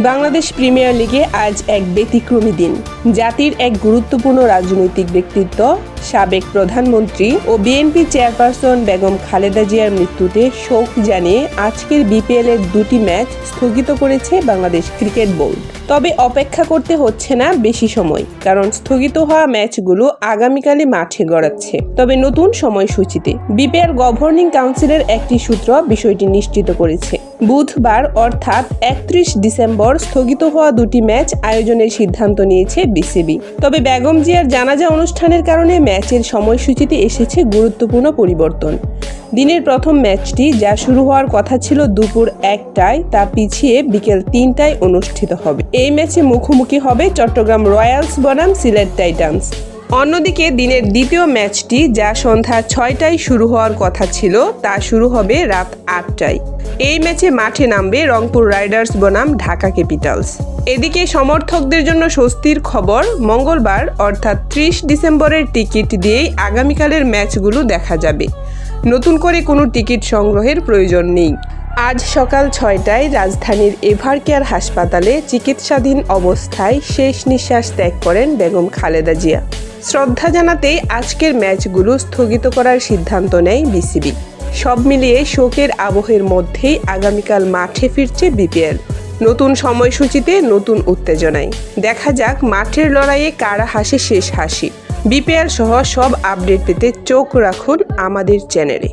Bangladesh premier লিগে আজ এক ব্যতিক্রমী দিন। জাতির এক গুরুত্বপূর্ণ রাজনৈতিক ব্যক্তিত্ব, সাবেক প্রধানমন্ত্রী ও বিএনপি চেয়ারপারসন বেগম খালেদা জিয়ার মৃত্যুতে শোক জানিয়ে আজকের বিপিএল এর দুটি ম্যাচ স্থগিত করেছে বাংলাদেশ ক্রিকেট বোর্ড। তবে অপেক্ষা করতে হচ্ছে না বেশি সময়, কারণ স্থগিত হওয়া ম্যাচগুলো আগামীকালই মাঠে গড়াচ্ছে, তবে নতুন সময়সূচিতে। বিপিএল গভর্নিং কাউন্সিলের একটি সূত্র বিষয়টি নিশ্চিত করেছে। বুধবার অর্থাৎ 31 ডিসেম্বর স্থগিত হওয়া দুটি ম্যাচ আয়োজনের সিদ্ধান্ত নিয়েছে বিসিবি। তবে বেগম জিয়ার জানাজা অনুষ্ঠানের কারণে ম্যাচের সময়সূচিতে এসেছে গুরুত্বপূর্ণ পরিবর্তন। দিনের প্রথম ম্যাচটি, যা শুরু হওয়ার কথা ছিল দুপুর 1টায়, তা পিছিয়ে বিকেল 3টায় অনুষ্ঠিত হবে। এই ম্যাচে মুখোমুখি হবে চট্টগ্রাম রয়্যালস বনাম সিলেট টাইটান্স। অন্যদিকে দিনের দ্বিতীয় ম্যাচটি, যা সন্ধ্যা 6টায় শুরু হওয়ার কথা ছিল, তা শুরু হবে রাত 8টায়। এই ম্যাচে মাঠে নামবে রংপুর রাইডার্স বনাম ঢাকা ক্যাপিটালস। এদিকে সমর্থকদের জন্য স্বস্তির খবর, মঙ্গলবার অর্থাৎ 30 ডিসেম্বরের টিকিট দিয়েই আগামীকালের ম্যাচগুলো দেখা যাবে। নতুন করে কোনো টিকিট সংগ্রহের প্রয়োজন নেই। আজ সকাল 6টায় রাজধানীর এভারকেয়ার হাসপাতালে চিকিৎসাধীন অবস্থায় শেষ নিঃশ্বাস ত্যাগ করেন বেগম খালেদা জিয়া। শ্রদ্ধা জানাতেই আজকের ম্যাচগুলো স্থগিত করার সিদ্ধান্ত নেয় বিসিবি। সব মিলিয়ে শোকের আবহের মধ্যেই আগামীকাল মাঠে ফিরছে বিপিএল। নতুন সময়সূচিতে নতুন উত্তেজনায়। দেখা যাক মাঠের লড়াইয়ে কারা হাসে শেষ হাসি। বিপিএল সহ সব আপডেট পেতে চোখ রাখুন আমাদের চ্যানেলে।